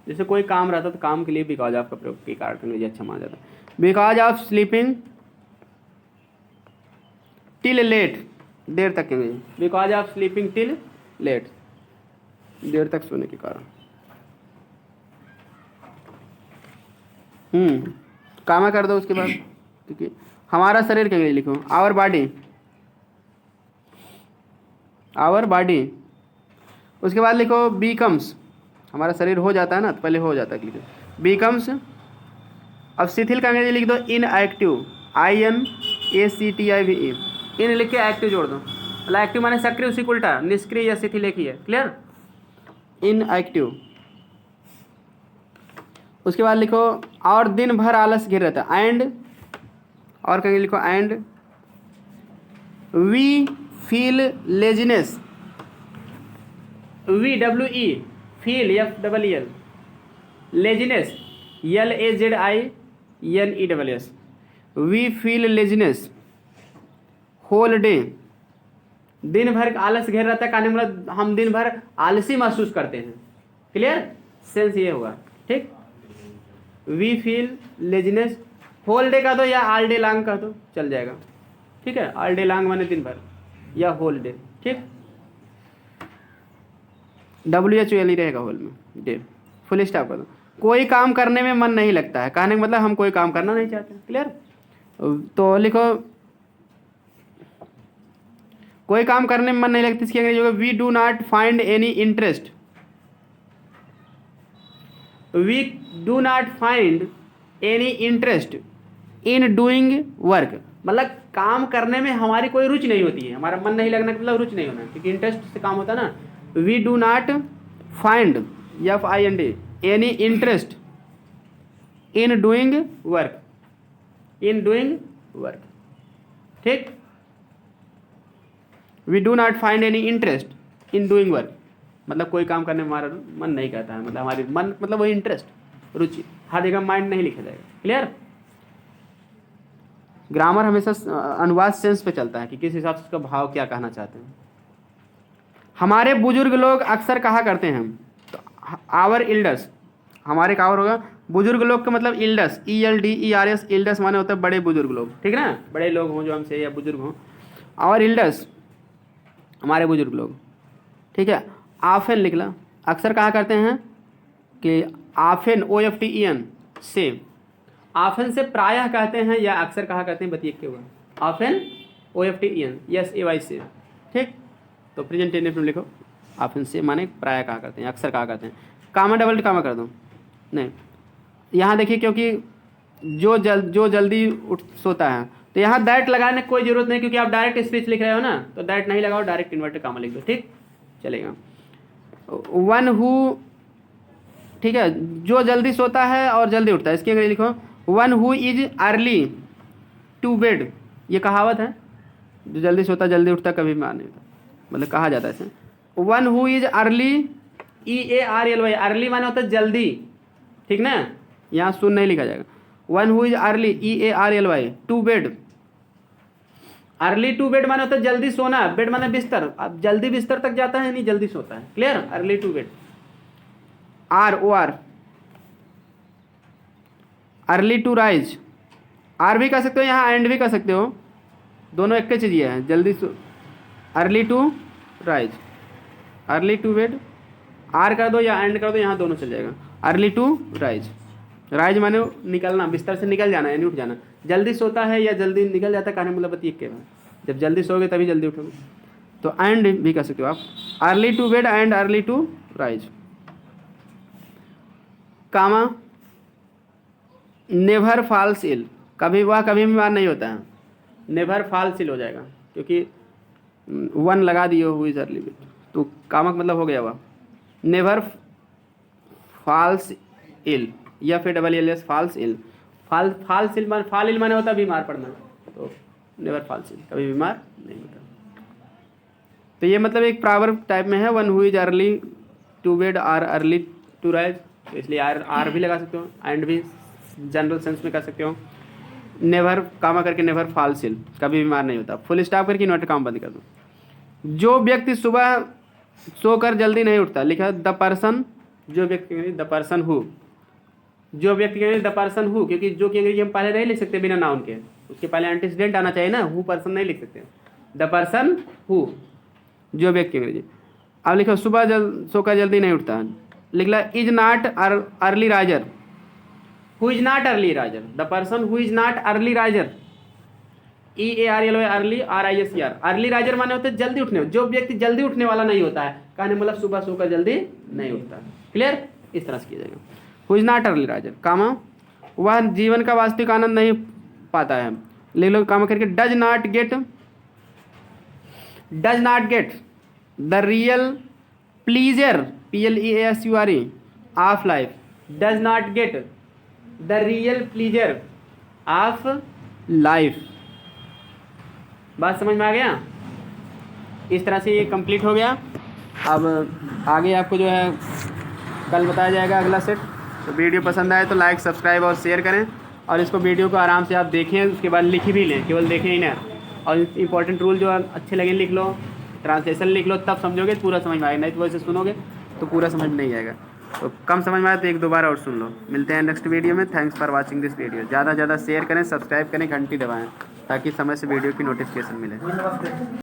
जैसे कोई काम रहता तो काम के लिए बिकॉज ऑफ का प्रयोग के कारण मुझे अच्छा माना जाता है। Because of sleeping till late, देर तक के लिए, because of sleeping till late, देर तक सोने के कारण। कामा कर दो उसके बाद, ठीक है। हमारा शरीर के लिए लिखो आवर बॉडी, आवर बॉडी। उसके बाद लिखो बीकम्स, हमारा शरीर हो जाता है ना, तो पहले हो जाता है, लिखो बीकम्स। अब शिथिल का अंग्रेजी लिख दो इनएक्टिव, INACTIVE। इन लिख के एक्टिव जोड़ दो, मतलब एक्टिव माने सक्रिय, उसी को उल्टा निष्क्रिय या शिथिल एक ही है। क्लियर। इनएक्टिव। उसके बाद लिखो और दिन भर आलस घिर रहता है। एंड, और कहीं लिखो and we feel laziness, WE feel FEEL, laziness LAZINESS। We feel laziness whole day, दिन भर आलस घेर रहता है, कहने मतलब हम दिन भर आलसी महसूस करते हैं। क्लियर, सेंस ये होगा, ठीक। We feel laziness, whole day का दो या ऑल डे लॉन्ग का दो चल जाएगा, ठीक है। ऑल डे लॉन्ग माने दिन भर, या होल डे, ठीक। WHOL ही रहेगा होल में, डे फुल स्टॉप कर दो। कोई काम करने में मन नहीं लगता है, कहने का मतलब हम कोई काम करना नहीं चाहते। क्लियर। तो लिखो कोई काम करने में मन नहीं लगता, इसकी अंग्रेजी होगा we do not find any interest, we do not find any interest in doing work, मतलब काम करने में हमारी कोई रुचि नहीं होती है, हमारा मन नहीं लगना मतलब रुचि नहीं होना, क्योंकि इंटरेस्ट से काम होता है ना। We do not find FIND any interest in doing work, in doing work, ठीक। We do not find any interest in doing work, मतलब कोई काम करने में हमारा मन नहीं करता है, मतलब हमारी मन मतलब वही इंटरेस्ट, रुचि, हर जगह माइंड नहीं लिखा जाएगा। क्लियर। ग्रामर हमेशा अनुवाद सेंस पे चलता है कि किस हिसाब से उसका भाव क्या कहना चाहते हैं। हमारे बुजुर्ग लोग अक्सर कहा करते हैं, तो आवर एल्डर्स, हमारे का होगा बुजुर्ग लोग का मतलब एल्डर्स, ELDERS, एल्डर्स माने होता है बड़े बुजुर्ग लोग, ठीक है ना, बड़े लोग हों जो हमसे या बुजुर्ग हों। आवर एल्डर्स हमारे बुजुर्ग लोग, ठीक है। ऑफन लिख ला, अक्सर कहा करते हैं कि ऑफन OFTEN से, ऑफन से प्रायः कहते हैं या अक्सर कहा करते हैं, बताइए क्या हुआ। ऑफन OFTEN SAY से, ठीक। तो प्रेजेंट टेंस में लिखो, ऑफन से माने प्रायः कहा करते हैं, अक्सर कहा करते हैं। कामा डबल कामा कर दो, नहीं यहाँ देखिए, क्योंकि जो जल्दी उठ सोता है, तो यहाँ दैट लगाने की कोई जरूरत नहीं, क्योंकि आप डायरेक्ट स्पीच लिख रहे हो ना, तो दैट नहीं लगाओ, डायरेक्ट इन्वर्टेड कामा लिख दो, ठीक चलेगा। वन हु, ठीक है, जो जल्दी सोता है और जल्दी उठता है, इसकी अंग्रेजी लिखो one who is early to bed. ये कहावत है, जो जल्दी सोता जल्दी उठता कभी मान नहीं होता, मतलब कहा जाता है इसे। One who is early, EARLY, early माने होता है जल्दी, ठीक ना, यहाँ सुन नहीं लिखा जाएगा। One who is early EARLY to bed, early to bed माने होता है जल्दी सोना, बेड माने बिस्तर, अब जल्दी बिस्तर तक जाता है नहीं जल्दी सोता है, क्लियर। Early to bed, ROR, early to rise, R भी कर सकते हो यहाँ, एंड भी कर सकते हो, दोनों एक ही चीज़ ये है, जल्दी सो। Early to rise, early to bed, or कर दो या एंड कर दो, यहाँ दोनों चल जाएगा। अर्ली टू राइज, राइज माने निकलना, बिस्तर से निकल जाना यानी उठ जाना। जल्दी सोता है या जल्दी निकल जाता है, कहने मतलब बताइए क्या, जब जल्दी सोओगे तभी जल्दी उठोगे, तो एंड भी कर सकते हो आप, early to bed and early to rise. Comma never falls ill, कभी वह कभी बीमार नहीं होता है, नेवर फॉल्स इल हो जाएगा, क्योंकि वन लगा दिए हो इज अर्ली बेड, तो कामक मतलब हो गया वह। नेवर फॉल्स इल या फिर WLS फॉल्स इल, फॉल्स इल मान, फॉल इल माने होता है बीमार पड़ना, तो नेवर फॉल्स इल, कभी बीमार नहीं होता। तो ये मतलब एक प्रॉवर्ब टाइप में है, one who is early to bed or early to rise, तो इसलिए आर भी लगा सकते हो, एंड भी जनरल सेंस में कर सकते हो। नेवर कामा करके नेवर फॉल्स इल, कभी बीमार नहीं होता, फुल स्टॉप करके इन्वर्टेड काम बंद कर दो। जो व्यक्ति सुबह सोकर जल्दी नहीं उठता, लिखा द पर्सन, जो व्यक्ति, द पर्सन हु, जो व्यक्ति द पर्सन हु, क्योंकि जो की अंग्रेजी हम पहले नहीं लिख सकते बिना नाउन के, उसके पहले एंटीसीडेंट आना चाहिए ना, हु पर्सन नहीं लिख सकते, द पर्सन हु, जो व्यक्ति अंग्रेजी। अब लिखो सुबह सोकर जल्दी नहीं उठता, लिख ला is not early riser, who is not early riser, the person who is not early riser, EARLY early RISER, early riser माने होते जल्दी उठने, जो व्यक्ति जल्दी उठने वाला नहीं होता है, कहने मतलब सुबह सोकर जल्दी नहीं उठता, क्लियर, इस तरह से किया जाएगा। Who is not early riser, comma वह जीवन का वास्तविक आनंद नहीं पाता है, ले लो कामा करके does not get the real pleaser PLEASURE of life, does not get the real pleaser of life. बात समझ में आ गया, इस तरह से ये कंप्लीट हो गया। अब आगे आपको जो है कल बताया जाएगा अगला सेट। तो वीडियो पसंद आए तो लाइक सब्सक्राइब और शेयर करें, और इसको वीडियो को आराम से आप देखें, उसके बाद लिख भी लें, केवल देखें ही ना, और इंपॉर्टेंट रूल जो अच्छे लगे लिख लो, ट्रांसलेशन लिख लो, तब समझोगे पूरा समझ में आएगा, नहीं तो वैसे सुनोगे तो पूरा समझ में नहीं आएगा। तो कम समझ में आए तो एक दो बार और सुन लो। मिलते हैं नेक्स्ट वीडियो में। Thanks for watching this video. ज़्यादा से ज़्यादा शेयर करें, सब्सक्राइब करें, घंटी दबाएं, ताकि समय से वीडियो की नोटिफिकेशन मिले।